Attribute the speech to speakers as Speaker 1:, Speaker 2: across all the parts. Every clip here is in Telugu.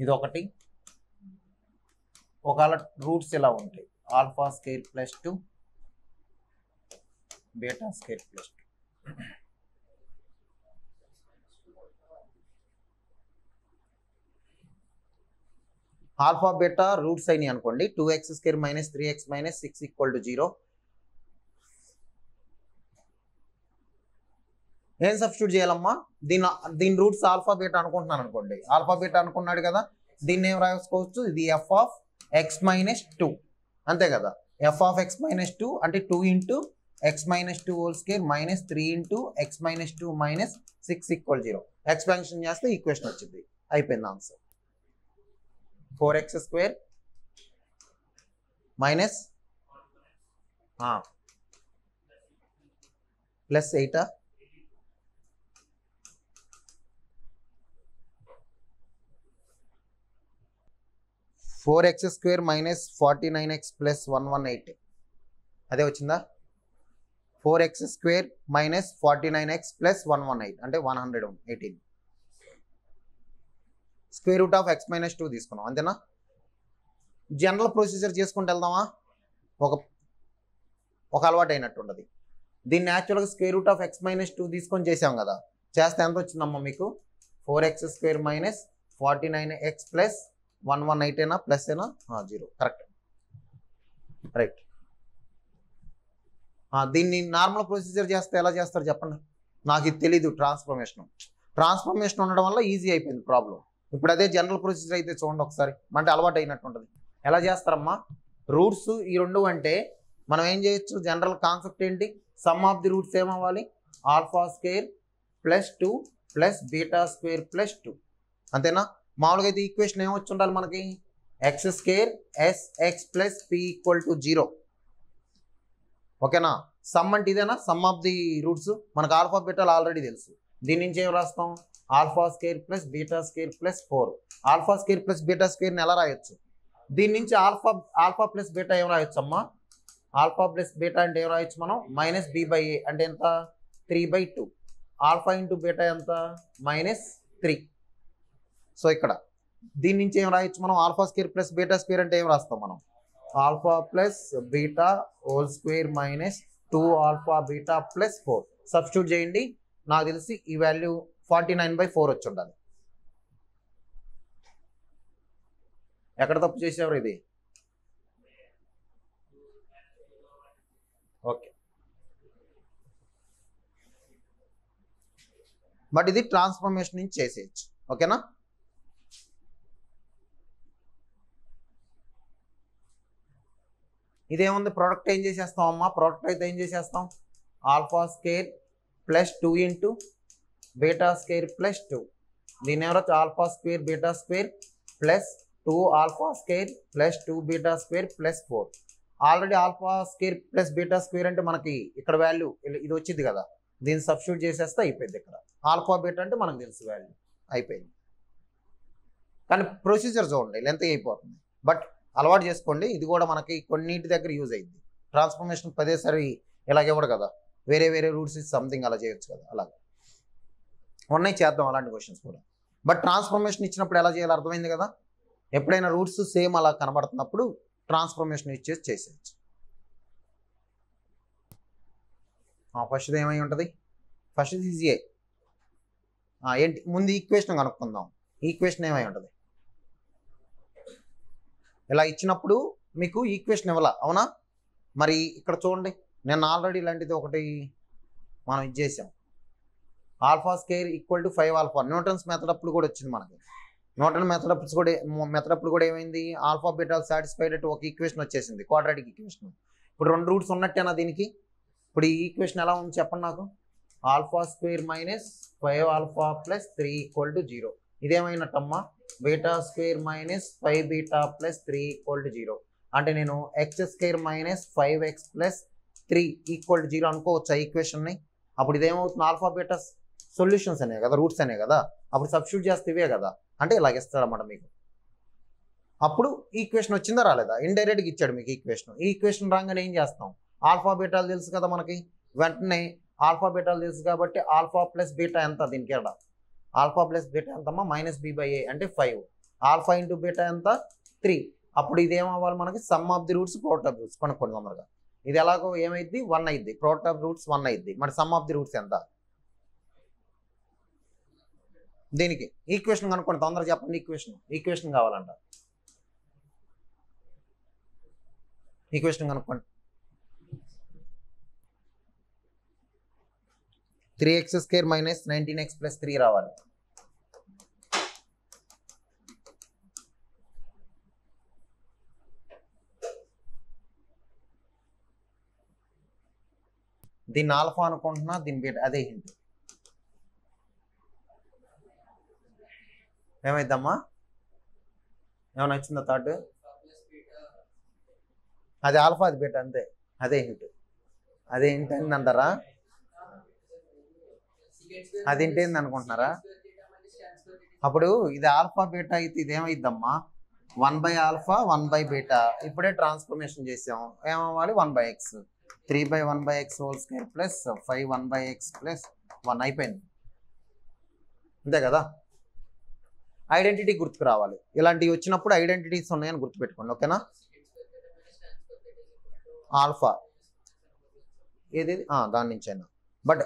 Speaker 1: ఇది ఒకటి. ఒకవేళ రూట్స్ ఇలా ఉంటాయి, alpha square plus 2 beta square plus 2. Alpha beta roots అయినాయి అనుకోండి, 2x² - 3x - 6 = 0. ఏం సబ్స్టిట్యూట్ చేయాలమ్మా? దీని రూట్స్ ఆల్ఫా బీటా అనుకుంటున్నాను అనుకోండి, ఆల్ఫా బీటా అనుకున్నాడు కదా, దీన్ని ఏం రాసుకోవచ్చు? ఇది f(x - 2) అంతే కదా. f(x - 2) అంటే 2 × x - 2 whole square - 3 × x - 2 - 6 = 0. Expansion చేస్తే ఈక్వేషన్ వచ్చింది. అయిపోయింది answer. 4x² minus plus 8 4x² - 49x + 118 అదే వచ్చిందా? 4x² - 49x + 118 అంటే 118. స్క్వేర్ రూట్ ఆఫ్ x - 2 తీసుకున్నాం అంతేనా? జనరల్ ప్రొసీజర్ చేసుకుంటూ వెళ్దామా? ఒక అలవాటు అయినట్టు ఉండదు. దీన్ని యాక్చువల్గా స్క్వేర్ రూట్ ఆఫ్ x - 2 తీసుకొని చేసాం కదా, చేస్తే ఎంత వచ్చిందమ్మా మీకు? 4x² - 49x + 118 ఏనా ప్లస్ ఏనా? 0. Correct, right. దీన్ని నార్మల్ ప్రొసీజర్ చేస్తే ఎలా చేస్తారు చెప్పండి? నాకు ఇది తెలీదు. ట్రాన్స్ఫర్మేషన్ ఉండడం వల్ల ఈజీ అయిపోయింది ప్రాబ్లం. ఇప్పుడు అదే జనరల్ ప్రొసీజర్ అయితే చూడండి ఒకసారి, అంటే అలవాటు అయినట్టు ఉంటుంది. ఎలా చేస్తారమ్మా? రూట్స్ ఈ రెండు అంటే మనం ఏం చేయొచ్చు? జనరల్ కాన్సెప్ట్ ఏంటి? సమ్ ఆఫ్ ది రూట్స్ ఏమవ్వాలి? α² + 2 + β² + 2 అంతేనా? మామూలుగా అయితే ఈక్వేషన్ ఏమొచ్చి ఉండాలి మనకి? x² sx + p = 0. ఓకేనా? సమ్ అంటే ఇదేనా? Some of the roots. మనకు ఆల్ఫా బీటాలు ఆల్రెడీ తెలుసు. దీని నుంచి ఏం రాస్తాం? α² + β² + 4. α² + β² ఎలా రాయొచ్చు? దీని నుంచి ఆల్ఫా ప్లస్ బీటా ఏం రాయొచ్చు అమ్మా? ఆల్ఫా ప్లస్ బీటా అంటే ఏం రాయొచ్చు మనం? -b/a అంటే ఎంత? 3/2. ఆల్ఫా ఇంటూ బీటా ఎంత? -3. సో ఇక్కడ దీని నుంచి ఏం రాయొచ్చు మనం? α² + β² అంటే ఏం రాస్తాం మనం? Alpha plus beta whole square - 2α beta + 4. Substitute చేయండి. నాకు తెలిసి ఈ వాల్యూ 49/4 వచ్చి ఉండాలి. ఎక్కడ తప్పు చేసేవారు ఇది? ఓకే, బట్ ఇది ట్రాన్స్ఫర్మేషన్ నుంచి చేసేయచ్చు. ఓకేనా? ఇదేముంది? ప్రోడక్ట్ ఏం చేసేస్తాం అమ్మా? ప్రోడక్ట్ అయితే ఏం చేసేస్తాం? α² + 2 × β² + 2. దీని ఎవరో α² β² + 2α² + 2β² + 4. ఆల్రెడీ α² + β² అంటే మనకి ఇక్కడ వాల్యూ ఇది వచ్చింది కదా, దీన్ని సబ్స్టిట్యూట్ చేసేస్తే అయిపోయింది. ఇక్కడ ఆల్ఫా బీటా అంటే మనకు తెలుసు వాల్యూ, అయిపోయింది. కానీ ప్రొసీజర్ చూడండి లెంత్ అయిపోతుంది, బట్ అలవాటు చేసుకోండి. ఇది కూడా మనకి కొన్నింటి దగ్గర యూజ్ అయింది. ట్రాన్స్ఫర్మేషన్ పదేసారి ఇలాగ కదా, వేరే వేరే రూట్స్ సంథింగ్ అలా చేయొచ్చు కదా, అలాగే ఉన్నాయి. చేద్దాం అలాంటి క్వశ్చన్స్ కూడా. బట్ ట్రాన్స్ఫర్మేషన్ ఇచ్చినప్పుడు ఎలా చేయాలో అర్థమైంది కదా. ఎప్పుడైనా రూట్స్ సేమ్ అలా కనబడుతున్నప్పుడు ట్రాన్స్ఫర్మేషన్ ఇచ్చేసి చేసేయచ్చు. ఫస్ట్ ఏమై ఉంటుంది? ఫస్ట్ ఈజీయే. ఏంటి ముందు ఈక్వేషన్ కనుక్కుందాం. ఈక్వేషన్ ఏమై ఉంటుంది? ఇలా ఇచ్చినప్పుడు మీకు ఈక్వేషన్ ఇవ్వాల, అవునా? మరి ఇక్కడ చూడండి, నేను ఆల్రెడీ ఇలాంటిది ఒకటి మనం ఇది చేసాం. α² = 5α. న్యూటన్స్ మెథడ్ అప్పుడు కూడా వచ్చింది మనకి. న్యూటన్ మెథడ్ అప్పుడు కూడా ఏమైంది? ఆల్ఫా బీటాలు సాటిస్ఫైడ్ అటు ఒక ఈక్వేషన్ వచ్చేసింది, క్వాడ్రాటిక్ ఈక్వేషన్. ఇప్పుడు 2 రూట్స్ ఉన్నట్టేనా దీనికి? ఇప్పుడు ఈ ఈక్వేషన్ ఎలా ఉంది చెప్పండి నాకు? α² - 5α + 3 = 0. ఇదేమైనట్టమ్మా? β² - 5β + 3 = 0. అంటే నేను x² - 5x + 3 = 0 అనుకోవచ్చు ఆ ఈక్వేషన్ని. అప్పుడు ఇదేమవుతుంది? ఆల్ఫా బీటా సొల్యూషన్స్ అనే కదా, రూట్స్ అనే కదా, అప్పుడు సబ్స్టిట్యూట్ చేస్తే ఇవే కదా. అంటే ఇలాగ ఇస్తాడన్నమాట మీకు. అప్పుడు ఈక్వేషన్ వచ్చిందా రాలేదా? ఇండైరెక్ట్గా ఇచ్చాడు మీకు ఈక్వేషన్. ఈ ఈక్వేషన్ రాగానే ఏం చేస్తాం? ఆల్ఫా బీటాలు తెలుసు కదా మనకి, వెంటనే ఆల్ఫా బీటాలు తెలుసు కాబట్టి ఆల్ఫా ప్లస్ బీటా ఎంత? దీనికి ఆల్ఫా ప్లస్ బీటా ఎంతమ్మా? -b/a అంటే 5. ఆల్ఫా ఇంటూ బీటా ఎంత 3. అప్పుడు ఇది ఏమవ్వాలి మనకి some of the roots product of roots కనుక్కోండి తొందరగా. ఇది ఎలాగో ఏమైద్ది 1 అయింది, ప్రోడక్ట్ ఆఫ్ రూట్స్ 1 అయింది, మరి సమ్ ఆఫ్ ది రూట్స్ ఎంత? దీనికి ఈక్వేషన్ కనుక్కోండి తొందరగా చెప్పండి. ఈక్వేషన్ కావాలంట. ఈక్వేషన్ కనుక్కోండి. 3x² మైనస్ 19x ప్లస్ 3 రావాలి. దీన్ని ఆల్ఫా అనుకుంటున్నా, దీని బీటా, అదే హింట్. ఏమైద్దమ్మా? ఏమైనా వచ్చిందా థాట్? అది ఆల్ఫా, అది బీటా, అంతే. అదే హింట్ అయింది అంటారా? అది ఏంటి అనుకుంటున్నారా? అప్పుడు ఇది ఆల్ఫా బీటా అయితే ఇది ఏమైద్దమ్మా? 1/ఆల్ఫా 1/బీటా. ఇప్పుడే ట్రాన్స్ఫర్మేషన్ చేసాం, ఏమవ్వాలి? 1/x. 3/1/x whole square plus 5 1/x plus 1 అయిపోయింది, అంతే కదా? ఐడెంటిటీ గుర్తుకు రావాలి. ఇలాంటివి వచ్చినప్పుడు ఐడెంటిటీస్ ఉన్నాయని గుర్తుపెట్టుకోండి, ఓకేనా? ఆల్ఫా ఏది దాని నుంచి అయినా, బట్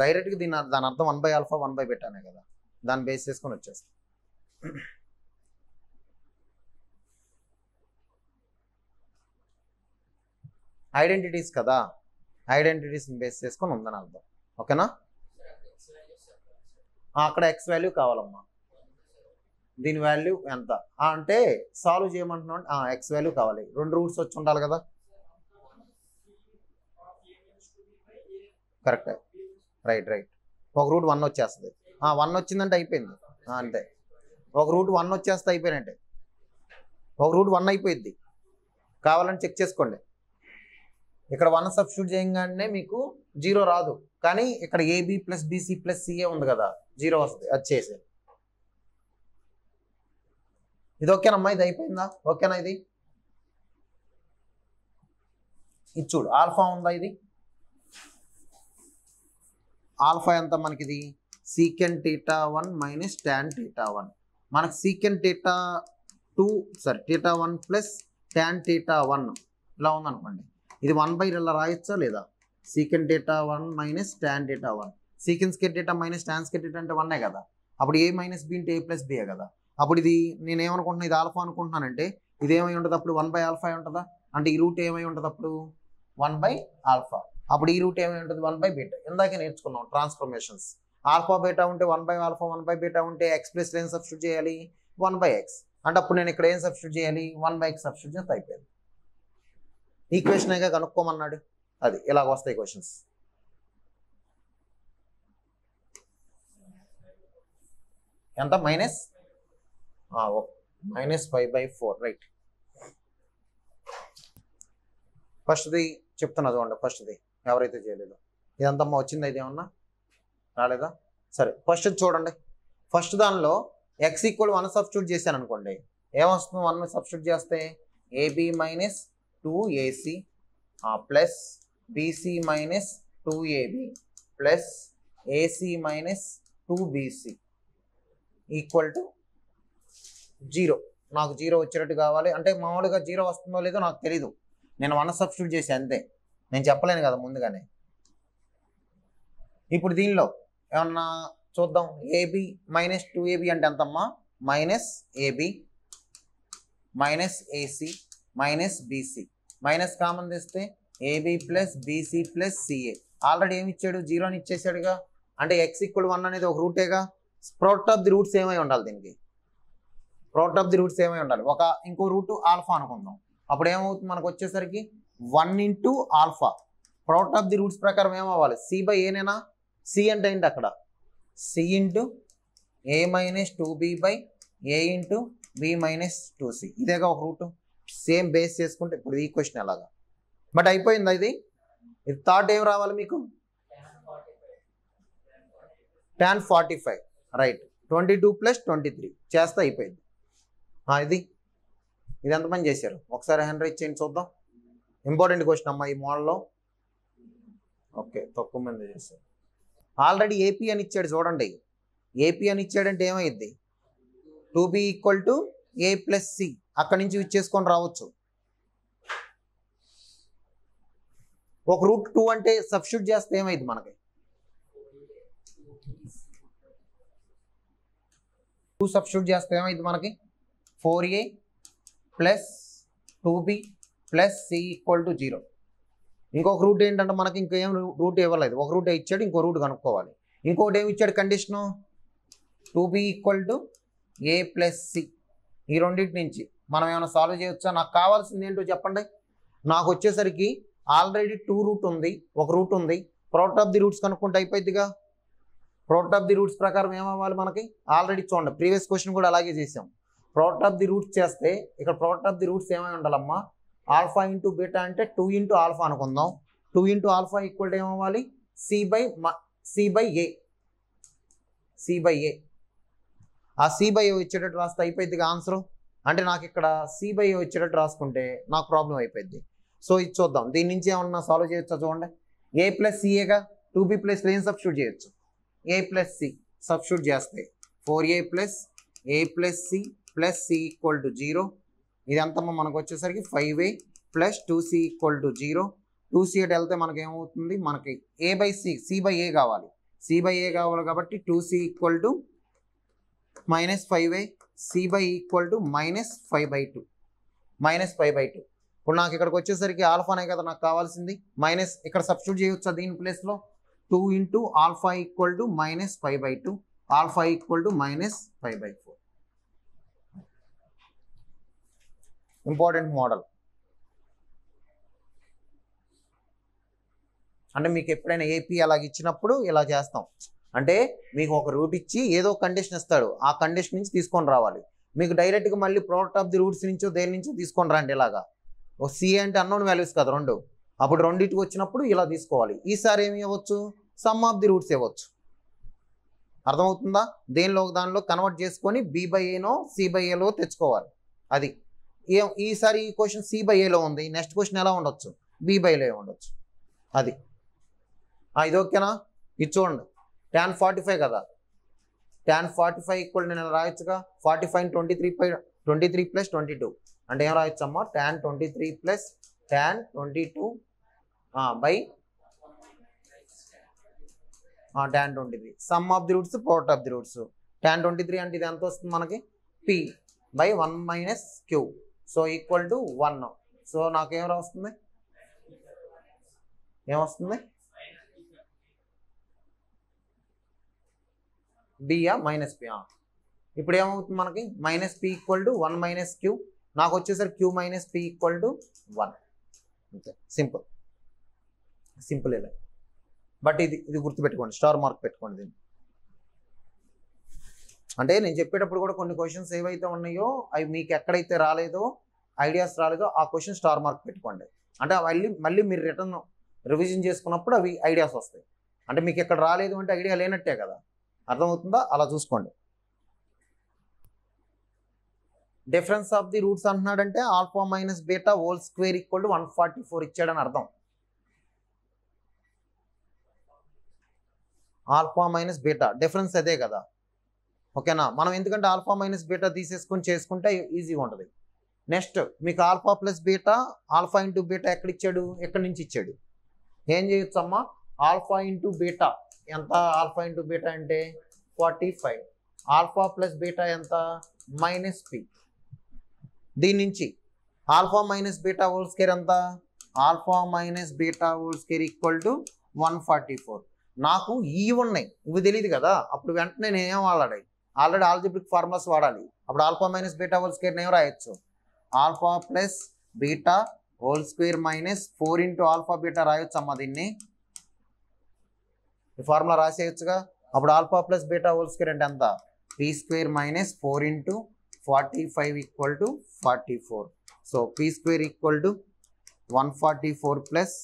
Speaker 1: డైరెక్ట్గా దాని అర్థం 1/ఆల్ఫా 1/బీటానే కదా, దాన్ని బేస్ చేసుకొని వచ్చేస్తాం. ఐడెంటిటీస్ కదా, ఐడెంటిటీస్ని బేస్ చేసుకొని ఉందని అర్థం, ఓకేనా? అక్కడ ఎక్స్ వాల్యూ కావాలమ్మా. దీని వాల్యూ ఎంత అంటే సాల్వ్ చేయమంటున్నాం. ఎక్స్ వాల్యూ కావాలి, 2 రూట్స్ వచ్చి ఉండాలి కదా. Correct, right. ఒక రూట్ 1 వచ్చేస్తుంది. 1 వచ్చిందంటే అయిపోయింది, అంతే. ఒక రూట్ 1 వచ్చేస్తే అయిపోయినట్టే. ఒక రూట్ 1 అయిపోయింది, కావాలని చెక్ చేసుకోండి. ఇక్కడ 1 సబ్స్టిట్యూట్ చేయగానే మీకు 0 రాదు, కానీ ఇక్కడ AB plus BC plus CA ఉంది కదా, 0 వస్తుంది. అది చేసే ఇది ఓకేనమ్మా? ఇది అయిపోయిందా? ఓకేనా? ఇది చూడు, ఆల్ఫా ఉందా? ఇది ఆల్ఫా ఎంత మనకిది? Secant θ 1 minus tan θ 1. మనకు సీకెంట్ θ 1 ప్లస్ టాన్ θ 1 ఇలా ఉందనుకోండి. ఇది 1/, ఇలా రాయొచ్చా లేదా? Secant θ 1 minus tan θ 1. Secant square θ minus tan square θ అంటే 1 కదా. అప్పుడు ఏ మైనస్ బి అంటే ఏ ప్లస్ బియే కదా. అప్పుడు ఇది నేను ఏమనుకుంటున్నా, ఇది ఆల్ఫా అనుకుంటున్నానంటే ఇది ఏమై ఉంటుంది అప్పుడు? 1/ఆల్ఫా ఉంటుందా? అంటే ఈ రూట్ ఏమై ఉంటుంది అప్పుడు? 1/ఆల్ఫా. అప్పుడు ఈ రూట్ ఏమై ఉంటుంది? 1/బీటా. ఇందాకే నేర్చుకున్నాం ట్రాన్స్ఫర్మేషన్స్. ఆల్ఫా బీటా ఉంటే 1/ఆల్ఫా 1/బీటా ఉంటే ఎక్స్ ప్లస్ ఏం సబ్స్టిట్యూట్ చేయాలి? 1/x. అంటే అప్పుడు నేను ఇక్కడ ఏం సబ్స్టిట్యూట్ చేయాలి? 1/x సబ్స్టిట్యూట్ చేస్తే అయిపోయింది. ఈక్వేషన్ ఏగా కనుక్కోమన్నాడు, అది ఇలాగ వస్తాయి క్వశ్చన్స్. ఎంత? -5/4, రైట్. ఫస్ట్ది చెప్తున్నా చూడండి. ఫస్ట్ది ఎవరైతే చేయలేదో ఇదంతమ్మా వచ్చింది, అయితే ఏమన్నా రాలేదా? సరే, ఫస్ట్ చూడండి. ఫస్ట్ దానిలో x = 1 సబ్స్టిట్యూట్ చేశాను అనుకోండి, ఏమొస్తుంది? 1 సబ్స్టిట్యూట్ చేస్తే AB minus 2ac plus BC minus 2ab plus AC minus 2bc equal to 0. నాకు 0 వచ్చేటట్టు కావాలి. అంటే మామూలుగా 0 వస్తుందో లేదో నాకు తెలీదు, నేను 1 సబ్స్టిట్యూట్ చేసి అంతే, నేను చెప్పలేను కదా ముందుగానే. ఇప్పుడు దీనిలో ఏమన్నా చూద్దాం. ఏబి మైనస్ 2ab అంటే ఎంతమ్మా? -ab minus AC minus BC, minus common తెస్తే AB plus BC plus CA. Already ఏమి ఇచ్చాడు? 0 అని ఇచ్చేసాడుగా. అంటే x = 1 అనేది ఒక రూటేగా. ప్రోడక్ట్ ఆఫ్ ది రూట్స్ ఏమై ఉండాలి? దీనికి ప్రోడక్ట్ ఆఫ్ ది రూట్స్ ఏమై ఉండాలి? ఇంకో రూట్ ఆల్ఫా అనుకుందాం. అప్పుడు ఏమవుతుంది మనకు వచ్చేసరికి 1 into alpha. Product of the roots ప్రకారం ఏమవ్వాలి? c/a. సి అంటే ఏంటి అక్కడ? C into a minus 2b/a into b minus 2c. ఇదేగా ఒక రూటు. సేమ్ బేస్ చేసుకుంటే ఇప్పుడు ఈ క్వశ్చన్ ఎలాగా? బట్ అయిపోయిందా ఇది? థాట్ ఏం రావాలి మీకు? tan 45, right. 22 + 23 చేస్తే అయిపోయింది. ఇది ఎంతమంది చేశారు? ఒకసారి హ్యాండ్ రైజ్ చేయండి చూద్దాం. ఇంపార్టెంట్ క్వశ్చన్ అమ్మా ఈ మోడల్లో. ఓకే, తక్కువ మంది చేశారు. ఆల్రెడీ ఏపీ అని ఇచ్చాడు చూడండి. ఏపీ అని ఇచ్చాడంటే ఏమైద్ది? 2b equal to a plus C, అక్కడి నుంచి యూజ్ చేసుకొని రావచ్చు. ఒక రూట్ 2 అంటే సబ్స్టిట్యూట్ చేస్తే ఏమైంది మనకి, 2 సబ్స్టిట్యూట్ చేస్తే ఏమైంది మనకి 4a plus 2b plus C equal to 0. ఇంకొక రూట్ ఏంటంటే మనకి ఇంకేం రూట్ ఇవ్వలేదు, ఒక రూట్ ఇచ్చాడు, ఇంకో రూట్ కనుక్కోవాలి. ఇంకొకటి ఏమి ఇచ్చాడు condition, 2b equal to a plus C. ఈ రెండింటి నుంచి మనం ఏమైనా సాల్వ్ చేయొచ్చా? నాకు కావాల్సింది ఏంటో చెప్పండి. నాకు వచ్చేసరికి ఆల్రెడీ 2 రూట్ ఉంది, ఒక రూట్ ఉంది, ప్రోడక్ట్ ఆఫ్ ది రూట్స్ కనుక్కుంటే అయిపోద్దిగా. ప్రోడక్ట్ ఆఫ్ ది రూట్స్ ప్రకారం ఏమవ్వాలి మనకి, ఆల్రెడీ చూడండి ప్రీవియస్ క్వశ్చన్ కూడా అలాగే చేసాం. ప్రోడక్ట్ ఆఫ్ ది రూట్స్ చేస్తే ఇక్కడ ప్రోడక్ట్ ఆఫ్ ది రూట్స్ ఏమై ఉండాలమ్మా, ఆల్ఫా ఇంటూ బీటా అంటే 2 ఇంటూ ఆల్ఫా అనుకుందాం. 2 ఇంటూ ఆల్ఫా ఈక్వల్ టు ఏమవ్వాలి, సి బై ఏ. ఆ సి బై ఏ వచ్చేటట్టు రాస్తే అయిపోద్దిగా ఆన్సర్. అంటే నాకు ఇక్కడ సి బై ఏ వచ్చేటట్టు రాసుకుంటే నాకు ప్రాబ్లం అయిపోద్ది. సో ఇది చూద్దాం, దీని నుంచి ఏమన్నా సాల్వ్ చేయొచ్చా చూడండి. ఏ ప్లస్ సిఏగా 2b ప్లస్ ఏం సబ్స్టిట్యూట్ చేయొచ్చు, ఏ ప్లస్ సి సబ్స్టిట్యూట్ చేస్తే 4a plus A plus C plus C equal to 0. ఇదంతా మనకు వచ్చేసరికి 5a plus 2c equal to 0. 2c అటు వెళ్తే మనకి ఏమవుతుంది, మనకి a by C, C by A కావాలి, సి బై ఏ కావాలి కాబట్టి 2c equal to -5a, C by equal to -5/2. -5/2. ఇప్పుడు నాకు ఇక్కడికి వచ్చేసరికి ఆల్ఫానే కదా నాకు కావాల్సింది, మైనస్ ఇక్కడ సబ్స్టిట్యూట్ చేయొచ్చా దీని ప్లేస్లో, 2 into alpha equal to -5/2, alpha equal to -5/4. Important model. అంటే మీకు ఎప్పుడైనా ఏపీ అలాగ ఇచ్చినప్పుడు ఇలా చేస్తాం. అంటే మీకు ఒక రూట్ ఇచ్చి ఏదో కండిషన్ ఇస్తాడు, ఆ కండిషన్ నుంచి తీసుకొని రావాలి. మీకు డైరెక్ట్గా మళ్ళీ ప్రోడక్ట్ ఆఫ్ ది రూట్స్ నుంచో దేని నుంచో తీసుకొని రండి. ఇలాగా ఓ సి అంటే అన్నోన్ వాల్యూస్ కదా రెండు, అప్పుడు రెండింటికి వచ్చినప్పుడు ఇలా తీసుకోవాలి. ఈసారి ఏమి ఇవ్వచ్చు, సమ్ ఆఫ్ ది రూట్స్ ఇవ్వచ్చు. అర్థమవుతుందా? దానిలో కన్వర్ట్ చేసుకొని బి బై ఏనో సి బై ఏలో తెచ్చుకోవాలి. అది ఈసారి ఈ క్వశ్చన్ సి బై ఏలో ఉంది, నెక్స్ట్ క్వశ్చన్ ఎలా ఉండొచ్చు, బి బై ఏలో ఉండొచ్చు. అది ఇది ఓకేనా? ఇది చూడండి, tan 45 కదా, tan 45 ఈక్వల్ నేను రాయొచ్చుగా, 45 23 ప్లస్ 22 అంటే ఏం రాయొచ్చు అమ్మా, tan 23 plus tan 22 by tan 23. Some of the roots, product of the roots. tan 23 అంటే ఇది ఎంత వస్తుంది మనకి, p by 1 minus q, so equal to 1. So నాకేం వస్తుంది, ఏమొస్తుంది, బియా మైనస్ పి. ఇప్పుడు ఏమవుతుంది మనకి, -p equal to 1 minus q, నాకు వచ్చేసరికి q minus p equal to 1. అంతే, సింపుల్ ఇలా. బట్ ఇది గుర్తుపెట్టుకోండి, స్టార్ మార్క్ పెట్టుకోండి దీన్ని. అంటే నేను చెప్పేటప్పుడు కూడా కొన్ని క్వశ్చన్స్ ఏవైతే ఉన్నాయో అవి మీకు ఎక్కడైతే రాలేదో, ఐడియాస్ రాలేదో ఆ క్వశ్చన్ స్టార్ మార్క్ పెట్టుకోండి. అంటే మళ్ళీ మీరు రిటర్న్ రివిజన్ చేసుకున్నప్పుడు అవి ఐడియాస్ వస్తాయి. అంటే మీకు ఎక్కడ రాలేదు అంటే ఐడియా లేనట్టే కదా, అర్థమవుతుందా? అలా చూసుకోండి. డిఫరెన్స్ ఆఫ్ ది రూట్స్ అంటున్నాడంటే alpha minus beta whole square equal to 144 ఇచ్చాడని అర్థం. ఆల్ఫా మైనస్ బీటా డిఫరెన్స్ అదే కదా, ఓకేనా? మనం ఎందుకంటే ఆల్ఫా మైనస్ బీటా తీసేసుకొని చేసుకుంటే ఈజీగా ఉంటుంది. నెక్స్ట్ మీకు alpha plus beta, alpha into beta ఎక్కడిచ్చాడు, ఎక్కడి నుంచి ఇచ్చాడు, ఏం చేయొచ్చు అమ్మా, ఆల్ఫా ఇంటూ బీటా ఎంత, ఆల్ఫా ఇంటూ బీటా అంటే 45, ఆల్ఫా ప్లస్ బీటా ఎంత -p. దీని నుంచి alpha minus beta whole square ఎంత, alpha minus beta whole square equal to 144. నాకు ఉన్నాయి, ఇవి తెలియదు కదా, అప్పుడు వెంటనే నేనేం వాడాలి, ఆల్రెడీ ఆల్జిబ్రిక్ ఫార్ములాస్ వాడాలి. అప్పుడు alpha minus beta whole square ఏం రాయొచ్చు, alpha plus beta whole square minus 4 into alpha beta రాయొచ్చు అమ్మా. దీన్ని ఈ ఫార్ములా రాసేయచ్చుగా. అప్పుడు alpha plus beta whole square అంటే ఎంత, p square minus 4 into 45 equal to 44. So p square equal to 144 plus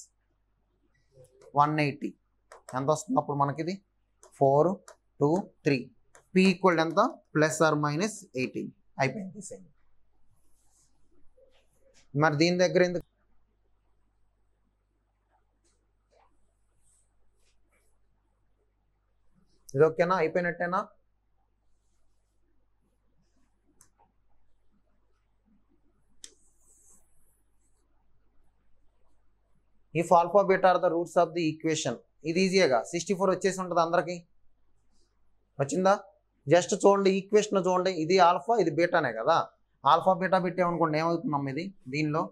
Speaker 1: 180 ఎంత వస్తుంది అప్పుడు మనకిది, 4 2 3. p ఈక్వల్ ఎంత, ప్లస్ ఆర్ మైనస్ 18. అయిపోయింది. మరి దీని దగ్గర ఎందుకు, ఇది ఓకేనా, అయిపోయినట్టేనా? If alpha beta are the roots of the equation. ఇది ఈజీగా 64 వచ్చేసి ఉంటుంది అందరికి. వచ్చిందా? జస్ట్ చూడండి ఈక్వేషన్ చూడండి, ఇది ఆల్ఫా ఇది బీటానే కదా. ఆల్ఫా బీటా పెట్టామనుకోండి ఏమవుతుందమ్మా ఇది, దీనిలో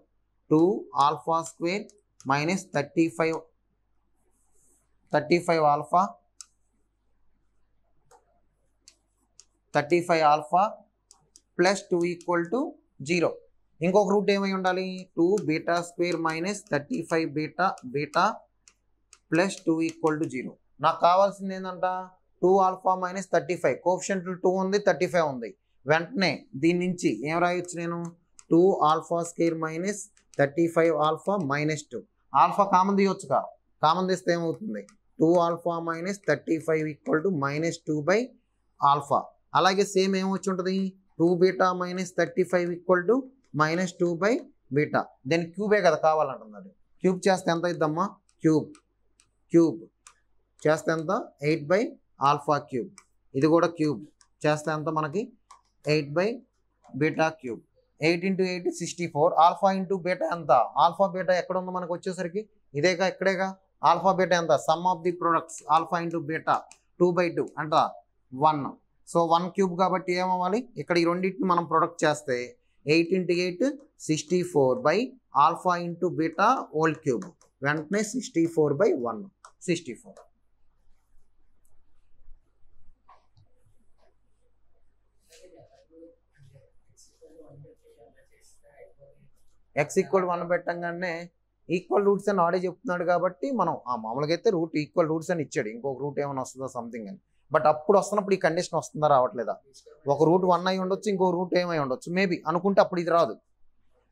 Speaker 1: 2 alpha square minus 35 alpha 35 alpha plus 2 equal to 0. ఇంకొక రూట్ ఏమై ఉండాలి, 2 beta square minus 35 beta plus 2 equal to 0. నాకు కావాల్సింది ఏంటంట 2 ఆల్ఫా మైనస్ 35, కోఎఫిషియంట్ 2 ఉంది 35 ఉంది. వెంటనే దీని నుంచి ఏం రాయొచ్చు నేను, 2 alpha square minus 35 alpha minus 2. Alpha common తీయొచ్చుగా, కామన్ తీస్తే ఏమవుతుంది 2 alpha minus 35 equal to minus 2 by alpha. అలాగే సేమ్ ఏమొచ్చి ఉంటుంది 2 beta minus 35 equal to minus 2 by beta. దాని క్యూబే కదా కావాలంటున్నది. క్యూబ్ చేస్తే ఎంత అవుతుందమ్మా, క్యూబ్ చేస్తే ఎంత 8 బై ఆల్ఫా క్యూబ్. ఇది కూడా క్యూబ్ చేస్తే ఎంత మనకి 8 by beta cube. 8 into 8 64. Alpha into beta ఎంత, ఆల్ఫా బీటా ఎక్కడ ఉందో మనకు వచ్చేసరికి ఇదేగా ఇక్కడేగా. ఆల్ఫా బీటా ఎంత, some of the products alpha into beta 2/2 అంట 1. సో 1 క్యూబ్ కాబట్టి ఏమవ్వాలి, ఇక్కడ ఈ రెండింటిని మనం ప్రొడక్ట్ చేస్తే 8 into 8 64 by alpha into beta whole cube. వెంటనే 64 బై 1 64. ఎక్స్ ఈక్వల్ 1 పెట్టంగానే ఈక్వల్ రూట్స్ అని ఆడే చెప్తున్నాడు కాబట్టి మనం మామూలుగా అయితే రూట్ ఈక్వల్ రూట్స్ అని ఇచ్చాడు, ఇంకొక రూట్ ఏమైనా వస్తుందో సంథింగ్ అని. బట్ అప్పుడు వస్తున్నప్పుడు ఈ కండిషన్ వస్తుందా రావట్లేదా, ఒక రూట్ 1 అయి ఉండొచ్చు ఇంకో రూట్ ఏమై ఉండొచ్చు మేబీ అనుకుంటే, అప్పుడు ఇది రాదు.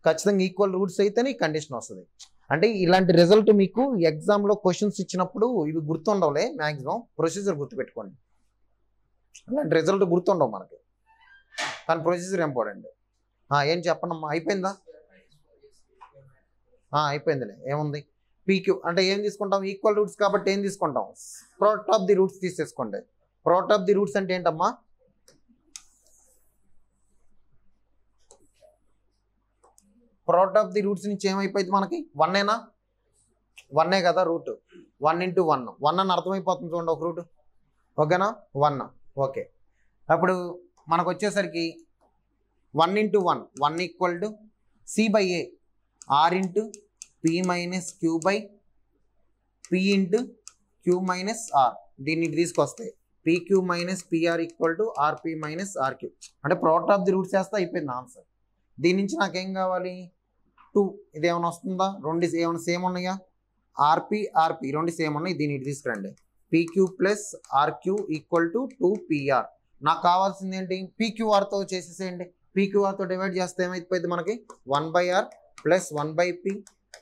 Speaker 1: ఖచ్చితంగా ఈక్వల్ రూట్స్ అయితేనే ఈ కండిషన్ వస్తుంది. అంటే ఇలాంటి రిజల్ట్ మీకు ఎగ్జామ్లో క్వశ్చన్స్ ఇచ్చినప్పుడు ఇవి గుర్తుండవులే, మ్యాక్సిమం ప్రొసీజర్ గుర్తుపెట్టుకోండి. ఇలాంటి రిజల్ట్ గుర్తుండవు మనకి, కానీ ప్రొసీజర్ ఇంపార్టెంట్. ఏం చెప్పండమ్మా, అయిపోయిందా? అయిపోయిందిలే, ఏముంది. పీక్యూ అంటే ఏం తీసుకుంటాం, ఈక్వల్ రూట్స్ కాబట్టి ఏం తీసుకుంటాం, ప్రోడక్ట్ ఆఫ్ ది రూట్స్ తీసేసుకోండి. ప్రోడక్ట్ ఆఫ్ ది రూట్స్ అంటే ఏంటమ్మా, ప్రోడక్ట్ ఆఫ్ ది రూట్స్ నుంచి ఏమైపోయింది మనకి 1ఏనా, 1ఏ కదా రూట్. 1 ఇంటూ 1 అని అర్థమైపోతుంది చూడండి ఒక రూట్. ఓకేనా, 1 ఓకే. అప్పుడు మనకు వచ్చేసరికి 1 into 1 equal to C by A R into P minus Q by P into Q minus R. దీన్ని తీసుకొస్తే PQ minus PR equal to RP minus RQ. అంటే ప్రోడక్ట్ ఆఫ్ ది రూట్స్ వేస్తే అయిపోయింది ఆన్సర్. దీని నుంచి నాకేం కావాలి 2. ఇది ఏమైనా వస్తుందా, రెండు ఏమైనా సేమ్ ఉన్నాయా, ఆర్పి రెండు సేమ్ ఉన్నాయి. దీన్ని ఇటు తీసుకురండి, PQ plus RQ equal to 2పిఆర్. నాకు కావాల్సింది ఏంటి, పీక్యూఆర్తో చేసేసేయండి. పీక్యూఆర్తో డివైడ్ చేస్తే ఏమైపోయింది మనకి 1/r plus 1/p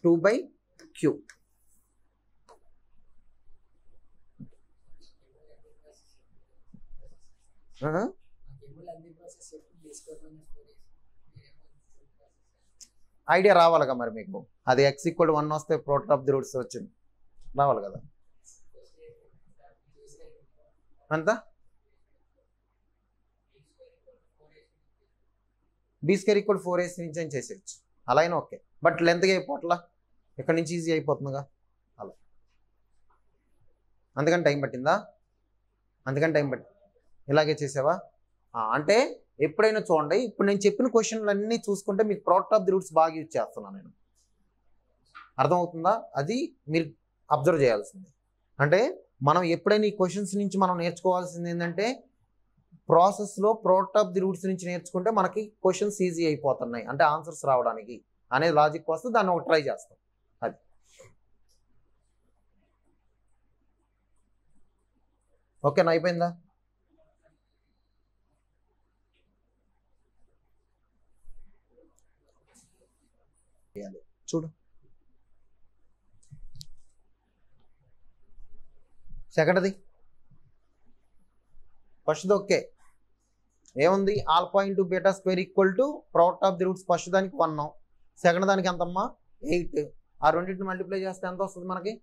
Speaker 1: 2/q. Idea రావాలిగా మరి మీకు, అది x ఈక్వల్ 1 వస్తే ప్రోడక్ట్ ఆఫ్ ది రూట్స్ వచ్చింది రావాలి కదా. అంతా b స్క్వేర్ ఈక్వల్ 4ac నుంచి అని చేసేయచ్చు, అలా అయినా ఓకే. బట్ లెంత్గా అయిపోట్లా, ఇక్కడ నుంచి ఈజీ అయిపోతుందిగా అలా. అందుకని టైం పట్టిందా, ఇలాగే చేసావా. అంటే ఎప్పుడైనా చూడండి, ఇప్పుడు నేను చెప్పిన క్వశ్చన్లు అన్నీ చూసుకుంటే మీకు ప్రోడక్ట్ ఆఫ్ ది రూట్స్ బాగా యూజ్ చేస్తున్నాను నేను, అర్థమవుతుందా. అది మీరు అబ్జర్వ్ చేయాల్సింది. అంటే మనం ఎప్పుడైనా ఈ క్వశ్చన్స్ నుంచి మనం నేర్చుకోవాల్సింది ఏంటంటే, ప్రాసెస్లో ప్రోడక్ట్ ఆఫ్ ది రూట్స్ నుంచి నేర్చుకుంటే మనకి క్వశ్చన్స్ ఈజీ అయిపోతున్నాయి, అంటే ఆన్సర్స్ రావడానికి అనే లాజిక్ వస్తే దాన్ని ఒక ట్రై చేస్తాం. అది ఓకేనా, అయిపోయిందా. చూడు సెకండ్ది, ఫస్ట్ది ఓకే. ఏముంది, alpha into beta square equal to product of the roots. First దానికి 1, సెకండ్ దానికి ఎంతమ్మా 8. ఆ రెండింటిని మల్టిప్లై చేస్తే ఎంత వస్తుంది మనకి,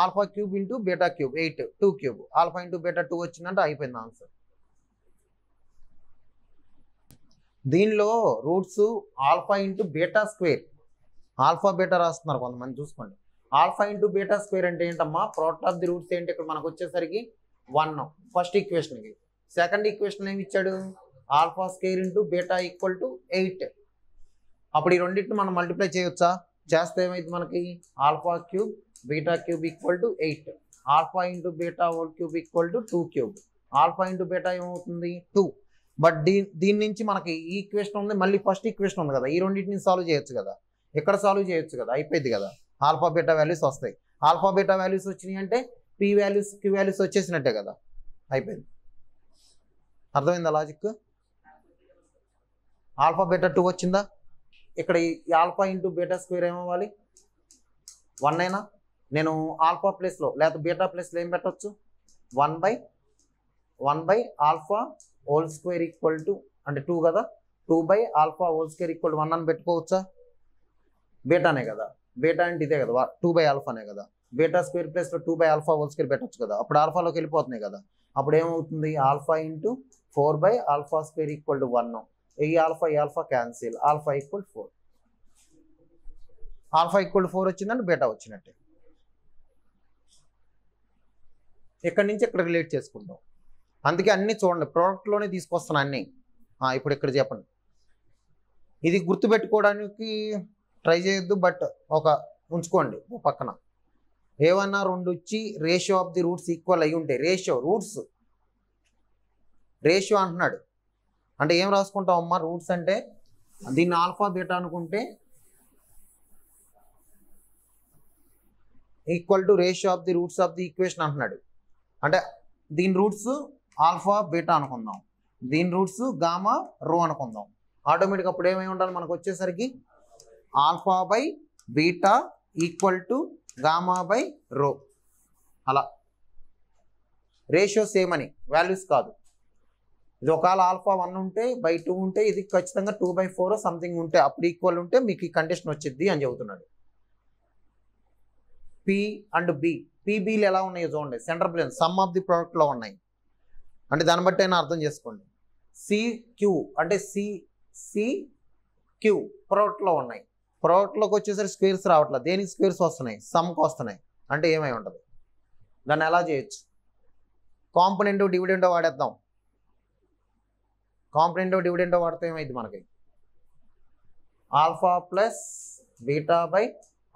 Speaker 1: alpha cube into beta cube 8, 2 cube. Alpha into beta 2 వచ్చిందంటే అయిపోయింది ఆన్సర్. దీనిలో roots alpha into beta square, alpha beta రాస్తున్నారు కొంతమంది చూసుకోండి. ఆల్ఫా ఇంటూ బీటా స్క్వేర్ అంటే ఏంటమ్మా, ప్రోడక్ట్ ఆఫ్ ది రూట్స్ ఏంటి ఇక్కడ మనకు వచ్చేసరికి 1 ఫస్ట్ ఈక్వేషన్కి. సెకండ్ ఈక్వేషన్ ఏమి ఇచ్చాడు, alpha square into beta equal to 8. అప్పుడు ఈ రెండింటిని మనం మల్టిప్లై చేయొచ్చా, చేస్తే ఏమైంది మనకి, alpha cube beta cube equal to 8, alpha into beta whole cube equal to 2 cube. Alpha into beta ఏమవుతుంది 2. బట్ దీని నుంచి మనకి ఈ ఈక్వేషన్ ఉంది, మళ్ళీ ఫస్ట్ ఈక్వేషన్ ఉంది కదా, ఈ రెండింటిని సాల్వ్ చేయొచ్చు కదా, ఇక్కడ సాల్వ్ చేయొచ్చు కదా, అయిపోయింది కదా, ఆల్ఫా బీటా వాల్యూస్ వస్తాయి. ఆల్ఫా బీటా వాల్యూస్ వచ్చినాయి అంటే పీ వాల్యూస్ క్యూ వాల్యూస్ వచ్చేసినట్టే కదా, అయిపోయింది. అర్థమైందా లాజిక్? ఆల్ఫా బీటా 2 వచ్చిందా, ఇక్కడ ఈ ఆల్ఫా ఇంటూ బీటా స్క్వేర్ ఏమవ్వాలి 1 అయినా, నేను ఆల్ఫా ప్లేస్లో లేదా బీటా ప్లేస్లో ఏం పెట్టవచ్చు, 1 by alpha whole square equal to అంటే 2 కదా, 2 by alpha whole square equal 1 అని పెట్టుకోవచ్చా, బీటానే కదా, బీటా అంటే ఇదే కదా 2 బై ఆల్ఫానే కదా, బీటా స్క్వేర్ ప్లేస్లో 2 బై ఆల్ఫా హోల్ స్క్వేర్ పెట్టచ్చు కదా, అప్పుడు ఆల్ఫాలోకి వెళ్ళిపోతున్నాయి కదా, అప్పుడు ఏమవుతుంది alpha into 4 by alpha square equal to 1. ఈ alpha cancel, alpha equal 4. Alpha equal 4 వచ్చిందంటే బీటా వచ్చినట్టే. ఇక్కడి నుంచి ఇక్కడ రిలేట్ చేసుకుంటాం. అందుకే అన్నీ చూడండి, ప్రోడక్ట్లోనే తీసుకొస్తాను అన్నీ. ఇప్పుడు ఇక్కడ చెప్పండి, ఇది గుర్తుపెట్టుకోవడానికి ట్రై చేయొద్దు, బట్ ఉంచుకోండి పక్కన. ఏమన్నా 2 వచ్చి ratio of the roots equal అయ్యి ఉంటాయి, రేషియో అంటున్నాడు అంటే ఏం రాసుకుంటాం అమ్మా, రూట్స్ అంటే దీన్ని ఆల్ఫా బీటా అనుకుంటే equal to ratio of the roots of the equation అంటున్నాడు. అంటే దీని రూట్స్ ఆల్ఫా బీటా అనుకుందాం, దీని రూట్స్ గామా రో అనుకుందాం. ఆటోమేటిక్గా అప్పుడు ఏమై ఉండాలి మనకు వచ్చేసరికి alpha by beta equal to gamma by rho. అలా రేషియో సేమ్ అని, వాల్యూస్ కాదు. ఇది ఒకవేళ ఆల్ఫా 1 ఉంటే బై 2 ఉంటే ఇది ఖచ్చితంగా 2/4 సంథింగ్ ఉంటే అప్పుడు ఈక్వల్ ఉంటే మీకు ఈ కండిషన్ వచ్చింది అని చెబుతున్నాడు. పి అండ్ బి, పీబీలు ఎలా ఉన్నాయో చూడండి, centre plane sum of the ప్రోడక్ట్లో ఉన్నాయి అంటే దాన్ని బట్టి అయినా అర్థం చేసుకోండి. సిక్యూ అంటే సిక్యూ ప్రోడక్ట్లో ఉన్నాయి, ప్రోడక్ట్లోకి వచ్చేసరికి స్క్వేర్స్ రావట్లేదు, దేనికి స్క్వేర్స్ వస్తున్నాయి, సమ్కి వస్తున్నాయి అంటే ఏమై ఉంటుంది, దాన్ని ఎలా చేయొచ్చు, కాంపోనెంట్ డివిడెంట్ వాడేద్దాం. కాంపోనెంట్ డివిడెంట్ వాడితే ఏమైంది మనకి, alpha plus beta by